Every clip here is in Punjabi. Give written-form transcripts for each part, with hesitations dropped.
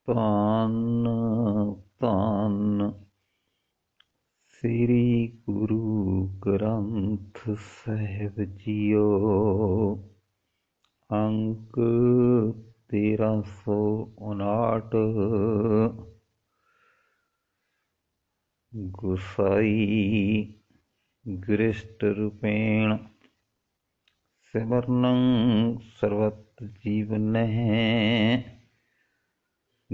ਧੰਨ ਧੰਨ ਸ੍ਰੀ ਗੁਰੂ ਗ੍ਰੰਥ ਸਾਹਿਬ ਜੀਓ। ਅੰਕ 1359। ਗੁਸਾਈ ਗ੍ਰਿਸ਼ਟ ਰੂਪੇਣ ਸਿਮਰਨੰ ਸਰਬਤ ਜੀਵਨਹਿ।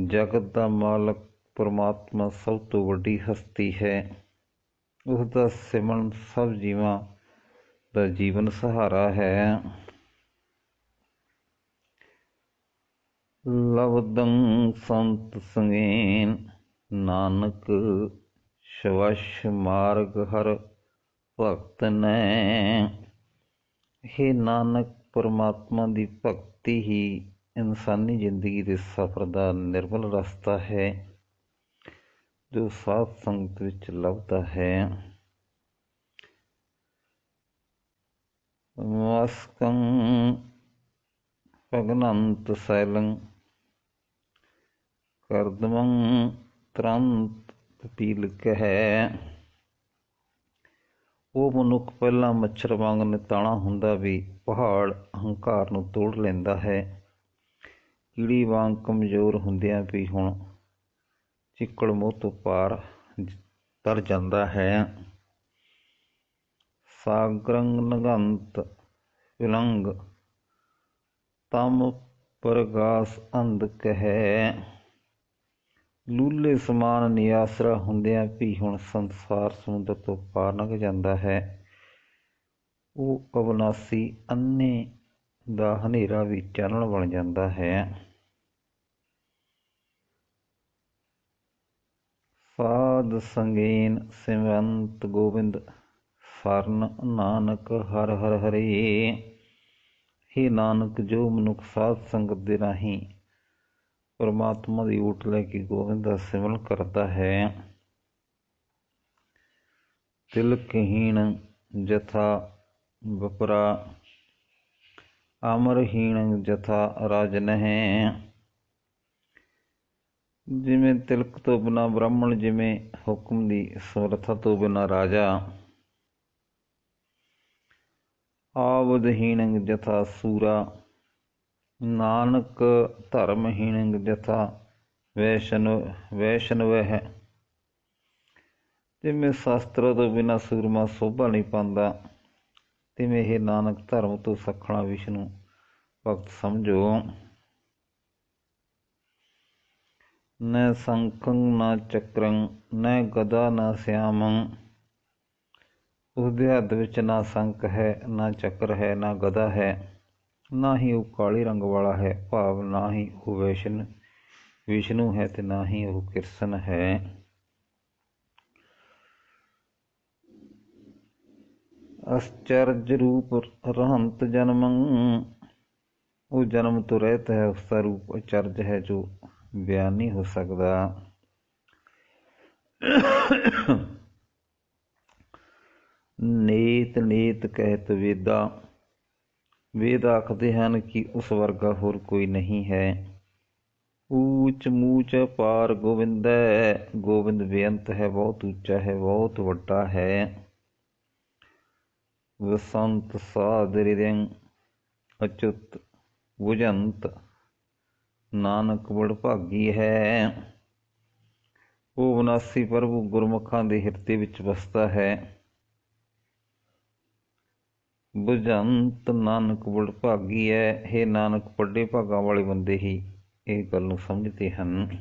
ਜਗਤ ਦਾ ਮਾਲਕ ਪਰਮਾਤਮਾ ਸਭ ਤੋਂ ਵੱਡੀ ਹਸਤੀ ਹੈ। ਉਸ ਦਾ ਸਿਮਰਨ ਸਭ ਜੀਵਾਂ ਦਾ ਜੀਵਨ ਸਹਾਰਾ ਹੈ। ਲਬਦੰ ਸੰਤ ਸੰਗੇਨ ਨਾਨਕ ਸ਼ਵਸ਼ ਮਾਰਗ ਹਰ ਭਗਤ ਨੇ। ਹੇ ਨਾਨਕ, ਪਰਮਾਤਮਾ ਦੀ ਭਗਤੀ ਹੀ ਇਨਸਾਨੀ ਜ਼ਿੰਦਗੀ ਦੇ ਸਫ਼ਰ ਦਾ ਨਿਰਮਲ ਰਸਤਾ ਹੈ ਜੋ ਸਾਧ ਸੰਗਤ ਵਿੱਚ ਲੱਭਦਾ ਹੈ। ਮਸਕੰ ਭਗਨੰਤ ਸੈਲੰ ਕਰਦਮੰ ਤਰੰਤ ਪੀਲਕ ਹੈ। ਉਹ ਮਨੁੱਖ ਪਹਿਲਾਂ ਮੱਛਰ ਵਾਂਗ ਨਿਤਾਣਾ ਹੁੰਦਾ ਵੀ ਪਹਾੜ ਹੰਕਾਰ ਨੂੰ ਤੋੜ ਲੈਂਦਾ ਹੈ। ਕੀੜੀ ਵਾਂਗ ਕਮਜ਼ੋਰ ਹੁੰਦਿਆਂ ਵੀ ਹੁਣ ਚਿੱਕੜ ਮੋਹ ਤੋਂ ਪਾਰ ਤਰ ਜਾਂਦਾ ਹੈ। ਸਾਗਰੰ ਨਗੰਤ ਵਿਲੰਗ ਤਮ ਪਰਗਾਸ ਅੰਧਕ ਹੈ। ਲੂਲੇ ਸਮਾਨ ਨਿਆਸਰਾ ਹੁੰਦਿਆਂ ਵੀ ਹੁਣ ਸੰਸਾਰ ਸਮੁੰਦਰ ਤੋਂ ਪਾਰ ਲੰਘ ਜਾਂਦਾ ਹੈ। ਉਹ ਅਵਿਨਾਸੀ ਅੰਨੇ ਦਾ ਹਨੇਰਾ ਵੀ ਚਾਨਣ ਬਣ ਜਾਂਦਾ ਹੈ। ਸਾਧ ਸੰਗੇਨ ਸਿਮਰੰਤ ਗੋਬਿੰਦ ਸਰਨ ਨਾਨਕ ਹਰ ਹਰ ਹਰੇ। ਹੇ ਨਾਨਕ, ਜੋ ਮਨੁੱਖ ਸਾਧ ਸੰਗਤ ਦੇ ਰਾਹੀਂ ਪਰਮਾਤਮਾ ਦੀ ਓਟ ਲੈ ਕੇ ਗੋਬਿੰਦ ਦਾ ਸਿਮਰਨ ਕਰਦਾ ਹੈ। ਤਿਲਕਹੀਣ ਜਥਾ ਵਪਰਾ ਅਮਰਹੀਣ ਜਥਾ ਰਾਜਨਹਿ। ਜਿਵੇਂ ਤਿਲਕ ਤੋਂ ਬਿਨਾਂ ਬ੍ਰਾਹਮਣ, ਜਿਵੇਂ ਹੁਕਮ ਦੀ ਸਮਰੱਥਾ ਤੋਂ ਬਿਨਾਂ ਰਾਜਾ। ਆਵਦਹੀਣ ਜਥਾ ਸੂਰਾ ਨਾਨਕ ਧਰਮਹੀਣ ਜਥਾ ਵੈਸ਼ਨਵ। ਜਿਵੇਂ ਸ਼ਾਸਤਰਾਂ ਤੋਂ ਬਿਨਾਂ ਸੂਰਮਾ ਸੋਭਾ ਨਹੀਂ ਪਾਉਂਦਾ, ਤਿਵੇਂ ਇਹ ਨਾਨਕ ਧਰਮ ਤੋਂ ਸੱਖਣਾ ਵਿਸ਼ਨੂੰ ਭਗਤ ਸਮਝੋ। ਨ ਸੰਖੰ ਨ ਚੱਕਰੰ ਨ ਗਦਾ ਨ ਸਿਆਮੰ। ਉਸਦੇ ਹੱਥ ਵਿੱਚ ਨਾ ਸੰਖ ਹੈ, ਨਾ ਚੱਕਰ ਹੈ, ਨਾ ਗਦਾ ਹੈ। ਨਾ ਹੀ ਉਹ ਕਾਲੇ ਰੰਗ ਵਾਲਾ ਹੈ, ਭਾਵ ਨਾ ਹੀ ਉਹ ਵਿਸ਼ਨੂੰ ਹੈ ਤੇ ਨਾ ਹੀ ਉਹ ਕਿਰਸ਼ਨ ਹੈ। ਅਸਚਰਜ ਰੂਪ ਰਹੰਤ ਜਨਮੰ। ਉਹ ਜਨਮ ਤੋਂ ਰਹਿਤ ਹੈ, ਉਸਦਾ ਰੂਪ ਅਚਰਜ ਹੈ ਜੋ ਬਿਆਨ ਨਹੀਂ ਹੋ ਸਕਦਾ। ਨੇਤ ਨੇਤ ਕਹਿਤ ਵੇਦਾ। ਵੇਦ ਆਖਦੇ ਹਨ ਕਿ ਉਸ ਵਰਗਾ ਹੋਰ ਕੋਈ ਨਹੀਂ ਹੈ। ਊਚ ਮੂਚ ਪਾਰ ਗੋਬਿੰਦੈ। ਗੋਬਿੰਦ ਬੇਅੰਤ ਹੈ, ਬਹੁਤ ਉੱਚਾ ਹੈ, ਬਹੁਤ ਵੱਡਾ ਹੈ। ਵਸੰਤ ਸਾਧ ਹਿਰਦਿੰ ਅਚੁੱਤ ਬੁਝੰਤ। ਨਾਨਕ ਵਡਭਾਗੀ ਹੈ। ਉਹ ਵਿਨਾਸੀ ਪ੍ਰਭੂ ਗੁਰਮੁਖਾਂ ਦੇ ਹਿਰਦੇ ਵਿੱਚ ਵਸਦਾ ਹੈ। ਬੁਝੰਤ ਨਾਨਕ ਵਡਭਾਗੀ ਹੈ। ਹੇ ਨਾਨਕ, ਵੱਡੇ ਭਾਗਾਂ ਵਾਲੇ ਬੰਦੇ ਹੀ ਇਹ ਗੱਲ ਨੂੰ ਸਮਝਦੇ ਹਨ।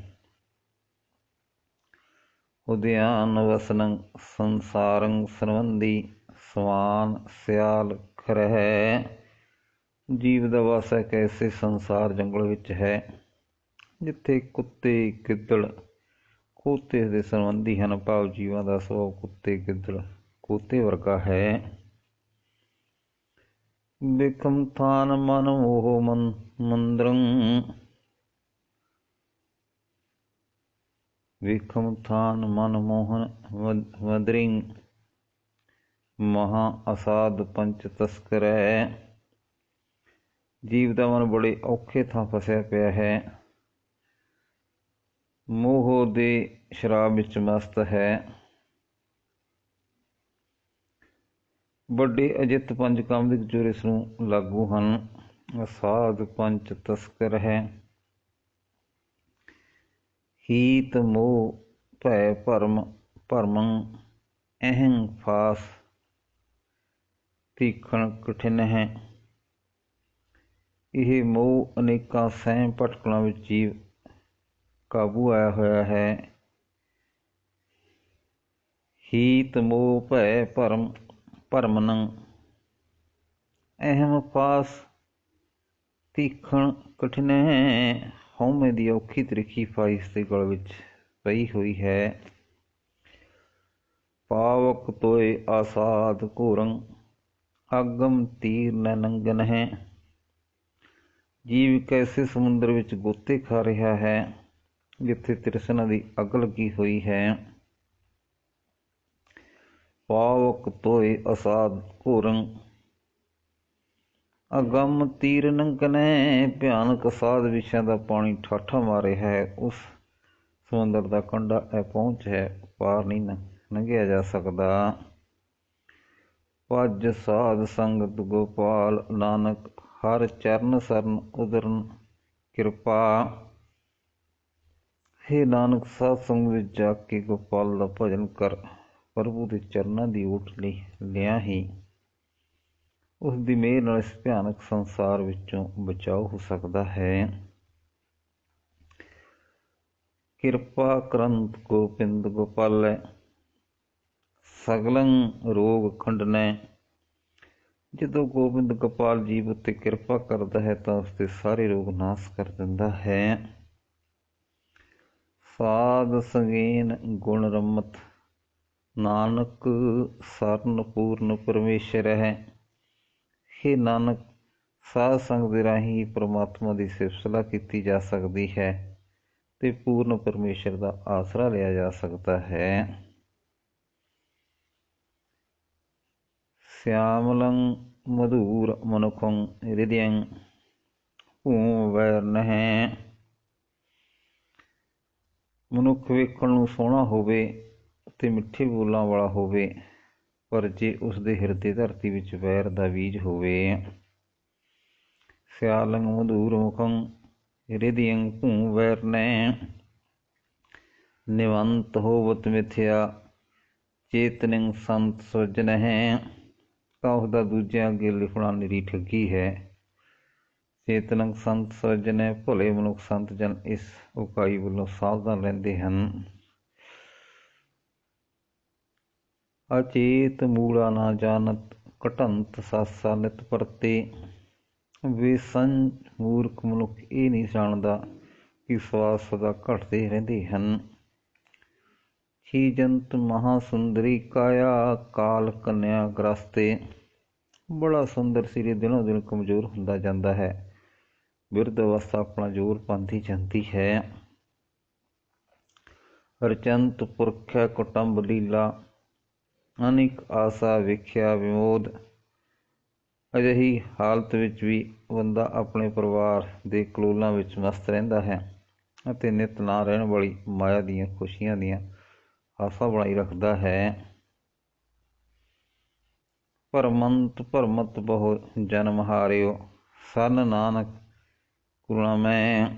ਉਦਿਆਨ ਵਸਨੰ ਸੰਸਾਰੰ ਸੰਬੰਧੀ ਸਵਾਨ ਸਿਆਲ ਖਰਹਿ। ਜੀਵ ਦਾ ਵਾਸ ਇੱਕ ਐਸੇ ਸੰਸਾਰ ਜੰਗਲ ਵਿੱਚ ਹੈ ਜਿੱਥੇ ਕੁੱਤੇ ਗਿੱਦੜ ਖੋਤੇ ਦੇ ਸੰਬੰਧੀ ਹਨ, ਭਾਵ ਜੀਵਾਂ ਦਾ ਸੁਭਾਅ ਕੁੱਤੇ ਗਿੱਦੜ ਖੋਤੇ ਵਰਗਾ ਹੈ। ਬਿਖਮ ਥਾਨ ਮਨ ਮੋਹ ਮੰਦਰੰ। ਵਿਖਮ ਥਾਨ ਮਨ ਮੋਹਨ ਮੰਦਰਿੰ। ਮਹਾ ਅਸਾਧ ਪੰਚ ਤਸਕਰੈ। ਜੀਵ ਦਾ ਮਨ ਬੜੇ ਔਖੇ ਥਾਂ ਫਸਿਆ ਪਿਆ ਹੈ। ਮੋਹ ਦੇ ਸ਼ਰਾਬ ਵਿੱਚ ਮਸਤ ਹੈ। ਵੱਡੇ ਅਜਿੱਤ ਪੰਜ ਕਾਮਦਿਕ ਜੋਰ ਇਸ ਨੂੰ ਲਾਗੂ ਹਨ। ਅਸਾਧ ਪੰਚ ਤਸਕਰ ਹੈ। ਹੀਤ ਮੋਹ ਭੈ ਭਰਮ ਭਰਮੰ ਅਹੰ ਫਾਸ ਤੀਖਣ ਕਠਿਨ ਹੈ। ਇਹ ਮੋਹ ਅਨੇਕਾਂ ਸਹਿਮ ਭਟਕਣਾਂ ਵਿੱਚ ਜੀਵ ਕਾਬੂ ਆਇਆ ਹੋਇਆ ਹੈ। ਹੀਤ ਮੋਹ ਭੈ ਭਰਮ ਭਰਮਨੰ ਅਹਮ ਫਾਸ ਤੀਖਣ ਕਠਿਨ ਹੈ। ਹਉਮੈ ਦੀ ਔਖੀ ਤਰੀਖੀ ਫਾਈਸ ਦੇ ਗਲ ਵਿੱਚ ਪਈ ਹੋਈ ਹੈ। ਪਾਵਕ ਤੋਏ ਆਸਾਦ ਘੋਰੰ ਆਗਮ ਤੀਰ ਨ ਨੰਗਨ ਹੈ। ਜੀਵ ਕੈਸੇ ਸਮੁੰਦਰ ਵਿੱਚ ਗੋਤੇ ਖਾ ਰਿਹਾ ਹੈ ਜਿੱਥੇ ਤ੍ਰਿਸ਼ਨਾ ਦੀ ਅੱਗ ਲੱਗੀ ਹੋਈ ਹੈ। ਪਾਵਕ ਤੋਏ ਅਸਾਧ ਘੋਰੰ ਅਗੰਮ ਤੀਰ ਨੰਗਨੈ। ਭਿਆਨਕ ਅਸਾਧ ਵਿਸ਼ਿਆਂ ਦਾ ਪਾਣੀ ਠਾਠਾ ਮਾਰ ਰਿਹਾ ਹੈ। ਉਸ ਸਮੁੰਦਰ ਦਾ ਕੰਢਾ ਅਪਹੁੰਚ ਹੈ, ਪਾਰ ਨਹੀਂ ਲੰਘਿਆ ਜਾ ਸਕਦਾ। ਭਜ ਸਾਧ ਸੰਗਤ ਗੋਪਾਲ ਨਾਨਕ ਹਰ ਚਰਨ ਸਰਨ ਉਦਰਨ ਕਿਰਪਾ। ਹੇ ਨਾਨਕ, ਸਾਧ ਸੰਗ ਵਿੱਚ ਜਾ ਕੇ ਗੋਪਾਲ ਦਾ ਭਜਨ ਕਰ। ਪ੍ਰਭੂ ਦੇ ਚਰਨਾਂ ਦੀ ਓਟ ਲਿਆ ਹੀ ਉਸ ਦੀ ਮਿਹਰ ਨਾਲ ਇਸ ਭਿਆਨਕ ਸੰਸਾਰ ਵਿੱਚੋਂ ਬਚਾਓ ਹੋ ਸਕਦਾ ਹੈ। ਕਿਰਪਾ ਕਰੰਤ ਗੋਬਿੰਦ ਗੋਪਾਲੈ ਸਗਲੰ ਰੋਗ ਖੰਡਨੈ। ਜਦੋਂ ਗੋਬਿੰਦ ਗੋਪਾਲ ਜੀਵ ਉੱਤੇ ਕਿਰਪਾ ਕਰਦਾ ਹੈ ਤਾਂ ਉਸਦੇ ਸਾਰੇ ਰੋਗ ਨਾਸ਼ ਕਰ ਦਿੰਦਾ ਹੈ। ਸਾਧ ਸੰਗੇਨ ਗੁਣ ਰਮਤ ਨਾਨਕ ਸਰਨ ਪੂਰਨ ਪਰਮੇਸ਼ਰ ਹੈ। ਹੇ ਨਾਨਕ, ਸਾਧ ਸੰਗ ਦੇ ਰਾਹੀਂ ਹੀ ਪਰਮਾਤਮਾ ਦੀ ਸਿਫਤ ਸਲਾਹ ਕੀਤੀ ਜਾ ਸਕਦੀ ਹੈ ਤੇ ਪੂਰਨ ਪਰਮੇਸ਼ਰ ਦਾ ਆਸਰਾ ਲਿਆ ਜਾ ਸਕਦਾ ਹੈ। ਸਿਆਮਲੰ ਮਧੂਰ ਮਨੁਖੰ ਹਿਰਦਿਅੰ ਭੂਮ ਵੈਰ ਨਹਿ। ਮਨੁੱਖ ਵੇਖਣ ਨੂੰ ਸੋਹਣਾ ਹੋਵੇ ਅਤੇ ਮਿੱਠੇ ਬੋਲਾਂ ਵਾਲਾ ਹੋਵੇ, ਪਰ ਜੇ ਉਸਦੇ ਹਿਰਦੇ ਧਰਤੀ ਵਿੱਚ ਵੈਰ ਦਾ ਬੀਜ ਹੋਵੇ। ਸਿਆਲੰ ਮਧੂਰ ਮੁਖੰ ਹਿਰਦਿਅੰ ਭੂਮ ਵੈਰ ਨਹਿ। ਨਿਵੰਤ ਹੋਵਤ ਮਿਥਿਆ ਚੇਤਨੰ ਸੰਤ ਸਵਜਨਹਿ। ਤਾਂ ਉਸਦਾ ਦੂਜਿਆਂ ਅੱਗੇ ਲਿਖਣਾ ਨਿਰੀ ਠੱਗੀ ਹੈ। ਚੇਤਨੰ ਸੰਤ ਸਵਜਨਹਿ, ਭਲੇ ਮਨੁੱਖ ਸੰਤ ਜਨ ਇਸ ਉਕਾਈ ਵੱਲੋਂ ਸਾਵਧਾਨ ਰਹਿੰਦੇ ਹਨ। ਅਚੇਤ ਮੂੜਾ ਨਾ ਜਾਣਤ ਘਟੰਤ ਸਾਸਾ ਨਿਤ ਪਰਤੇ। ਬੇਸੰਝ ਮੂਰਖ ਮਨੁੱਖ ਇਹ ਨਹੀਂ ਜਾਣਦਾ ਕਿ ਸਵਾਸ ਸਦਾ ਘਟਦੇ ਰਹਿੰਦੇ ਹਨ। ਛੀਜੰਤ ਮਹਾਸੁੰਦਰੀ ਕਾਇਆ ਕਾਲ ਕੰਨਿਆ ਗ੍ਰਸਤੇ। ਬੜਾ ਸੁੰਦਰ ਸਰੀਰ ਦਿਨੋਂ ਦਿਨ ਕਮਜ਼ੋਰ ਹੁੰਦਾ ਜਾਂਦਾ ਹੈ। ਬਿਰਧ ਅਵਸਥਾ ਆਪਣਾ ਜ਼ੋਰ ਪਾਉਂਦੀ ਜਾਂਦੀ ਹੈ। ਰਚੰਤ ਪੁਰਖਿਆ ਕੁਟੰਬ ਲੀਲਾ ਅਨੇਕ ਆਸਾ ਵੇਖਿਆ ਵਿਮੋਦ। ਅਜਿਹੀ ਹਾਲਤ ਵਿੱਚ ਵੀ ਬੰਦਾ ਆਪਣੇ ਪਰਿਵਾਰ ਦੇ ਕਲੋਲਾਂ ਵਿੱਚ ਮਸਤ ਰਹਿੰਦਾ ਹੈ ਅਤੇ ਨਿਤ ਨਾ ਰਹਿਣ ਵਾਲੀ ਮਾਇਆ ਦੀਆਂ ਖੁਸ਼ੀਆਂ ਦੀਆਂ ਆਸਾਂ ਬਣਾਈ ਰੱਖਦਾ ਹੈ। ਭਰਮੰਤ ਭਰਮਤ ਬਹੁ ਜਨਮ ਹਾਰਿਓ ਸਰਨ ਨਾਨਕ ਕਰੁਣਾ ਮੈਂ।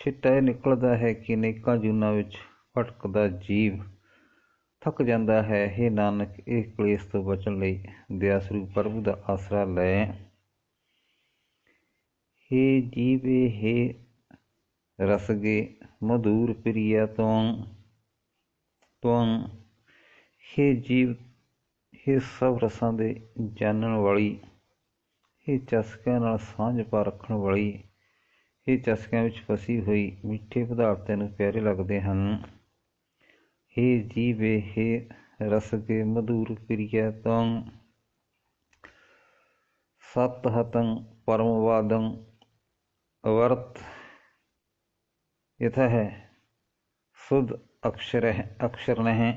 ਸਿੱਟਾ ਇਹ ਨਿਕਲਦਾ ਹੈ ਕਿ ਅਨੇਕਾਂ ਜੂਨਾਂ ਵਿੱਚ ਭਟਕਦਾ ਜੀਵ ਥੱਕ ਜਾਂਦਾ ਹੈ। ਹੇ ਨਾਨਕ, ਇਹ ਕਲੇਸ਼ ਤੋਂ ਬਚਣ ਲਈ ਦਇਆ ਸਰੂਪ ਪ੍ਰਭੂ ਦਾ ਆਸਰਾ ਲੈ। ਹੇ ਜੀਵੇ ਹੇ ਰਸਗੇ ਮਧੂਰ ਪ੍ਰਿਆ ਤੁਮ। ਹੇ ਜੀਵ, ਹੇ ਸਭ ਰਸਾਂ ਦੇ ਜਾਣਨ ਵਾਲੀ, ਹੇ ਚਸਕਿਆਂ ਨਾਲ ਸਾਂਝ ਪਾ ਰੱਖਣ ਵਾਲੀ, ਹੇ ਚਸਕਿਆਂ ਵਿੱਚ ਫਸੀ ਹੋਈ ਮਿੱਠੇ ਪਦਾਰਥ ਤੈਨੂੰ ਪਿਆਰੇ ਲੱਗਦੇ ਹਨ। ਹੇ ਜੀਵੇ ਹੇ ਰਸਗੇ ਮਧੂਰ ਪ੍ਰਿਆ ਤੁਮ। ਸਤ ਹਤੰ ਪਰਮ ਵਾਦੰ ਅਵਰਤ ਯਥ ਹੈ ਸੁਧ ਅਕਸ਼ਰ ਨਹਿ।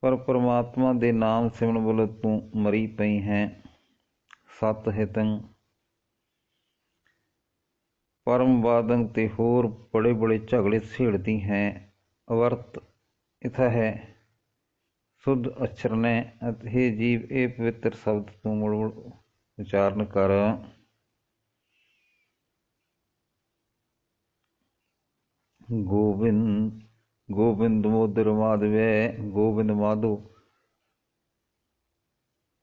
ਪਰ ਪਰਮਾਤਮਾ ਦੇ ਨਾਮ ਸਿਮਰਨ ਵੱਲੋਂ ਤੂੰ ਮਰੀ ਪਈ ਹੈ। ਸਤ ਹਿਤੰ परम वादन ते होर बड़े बड़े झगड़े छेड़ती हैं। अवर्त इथा है शुद्ध अक्षर ने हे जीव ये पवित्र शब्द तू मुड़ मुड़ उच्चारण कर। गोविंद गोविंद दमोदर माधवे गोविंद माधो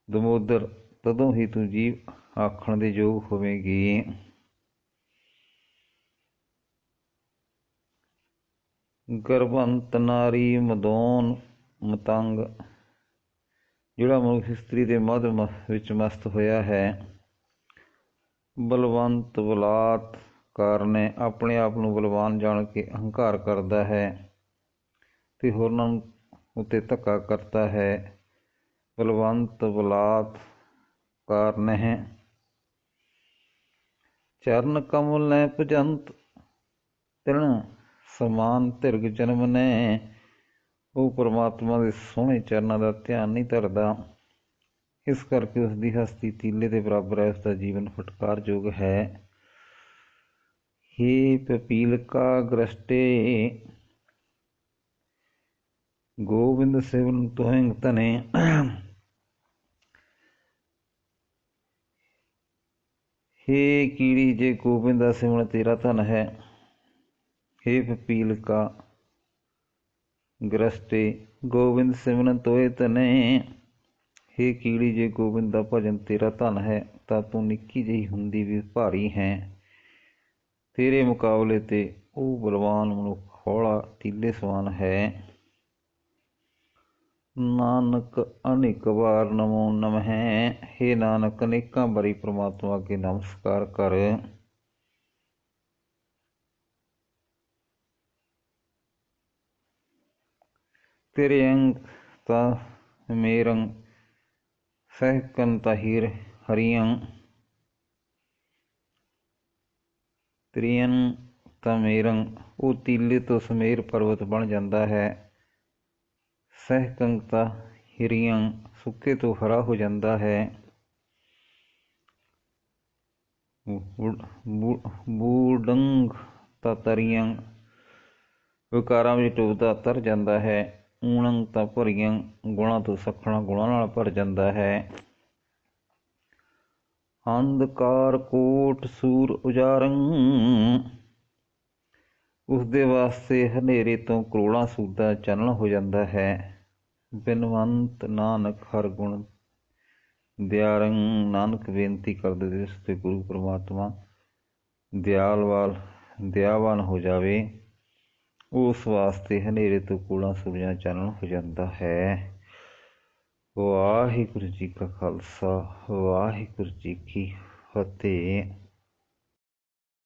दमोदर तदों ही तू जीव आखण दे योग होवेगी। गर्भंत नारी मदौन मतंग ਜਿਹੜਾ ਮਨੁੱਖ ਇਸਤਰੀ ਦੇ ਮਧ ਵਿੱਚ ਮਸਤ ਹੋਇਆ ਹੈ। ਬਲਵੰਤ ਬਲਾਤ ਕਾਰਨ ਆਪਣੇ ਆਪ ਨੂੰ ਬਲਵਾਨ ਜਾਣ ਕੇ ਅਹੰਕਾਰ ਕਰਦਾ ਹੈ ਤੇ ਹੋਰਨਾਂ ਉੱਤੇ ਧੱਕਾ ਕਰਦਾ ਹੈ। ਬਲਵੰਤ ਬਲਾਤ ਕਾਰਨ ਹੈ ਚਰਨ ਕਮਲ ਨੇ ਭਜੰਤ ਤਿਰਣ ਸਮਾਨ ਧਿਰਗ ਜਨਮ ਨੇ। ਉਹ ਪਰਮਾਤਮਾ ਦੇ ਸੋਹਣੇ ਚਰਨਾਂ ਦਾ ਧਿਆਨ ਨਹੀਂ ਧਰਦਾ, ਇਸ ਕਰਕੇ ਉਸਦੀ ਹਸਤੀ ਤੀਲੇ ਦੇ ਬਰਾਬਰ ਹੈ, ਉਸਦਾ ਜੀਵਨ ਫਟਕਾਰਯੋਗ ਹੈ। हे पपीलका ग्रस्टे गोविंद सेवन तुहिंग तने। हे कीड़ी जे गोविंद का सिमरन तेरा धन है। हे पपीलका ग्रस्टे गोविंद सिमरन तोए तने। हे कीड़ी जे गोविंद का भजन तेरा धन है तां तू निक्की जही हुंदी भी भारी है। तेरे मुकाबले ते ਉਹ ਬਲਵਾਨ ਮਨੁੱਖ ਹੌਲਾ ਤੀਲੇ ਸਮਾਨ ਹੈ। ਨਾਨਕ ਅਨੇਕ ਵਾਰ ਨਮੋ ਨਮਹਿ। ਹੇ ਨਾਨਕ ਅਨੇਕਾਂ ਵਾਰੀ ਪ੍ਰਮਾਤਮਾ ਅੱਗੇ ਨਮਸਕਾਰ ਕਰ। ਤੇਰੇ ਅੰਗ ਤਾਂ ਮੇਰੰ ਸਹਿਕਨ ਤਾਹੀਰ ਹਰੀਅੰ। ਤ੍ਰਿਅਨ ਤਮੇਰੰ ਉਹ ਤੀਲੇ ਤੋਂ ਸਮੇਰ ਪਰਬਤ ਬਣ ਜਾਂਦਾ ਹੈ। ਸਹਿਕੰਤਾ ਹਿਰੀਅੰ ਸੁੱਕੇ ਤੋਂ ਹਰਾ ਹੋ ਜਾਂਦਾ ਹੈ। ਬੂਡੰਗ ਤਾਂ ਤਰੀਅੰ ਵਿਕਾਰਾਂ ਵਿੱਚ ਡੁੱਬਦਾ ਤਰ ਜਾਂਦਾ ਹੈ। ਊਣੰਗ ਤਾਂ ਭਰੀਅੰ ਗੁਣਾਂ ਤੋਂ ਸਖਣਾ ਗੁਣਾਂ ਨਾਲ ਭਰ ਜਾਂਦਾ ਹੈ। ਅੰਧਕਾਰ ਕੋਟ ਸੂਰ ਉਜਾਰੰ ਉਸਦੇ ਵਾਸਤੇ ਹਨੇਰੇ ਤੋਂ ਕਰੋੜਾਂ ਸੂਰ ਦਾ ਚਾਨਣ ਹੋ ਜਾਂਦਾ ਹੈ। ਬਿਨਵੰਤ ਨਾਨਕ ਹਰ ਗੁਣ ਦਿਆਰੰ ਨਾਨਕ ਬੇਨਤੀ ਕਰਦੇ ਦੇ ਉਸ 'ਤੇ ਗੁਰੂ ਪਰਮਾਤਮਾ ਦਿਆਵਾਨ ਹੋ ਜਾਵੇ, ਉਸ ਵਾਸਤੇ ਹਨੇਰੇ ਤੋਂ ਕਰੋੜਾਂ ਸੂਰ ਦਾ ਚਾਨਣ ਹੋ ਜਾਂਦਾ ਹੈ। ਵਾਹਿਗੁਰੂ ਜੀ ਕਾ ਖਾਲਸਾ ਵਾਹਿਗੁਰੂ ਜੀ ਕੀ ਫਤਿਹ।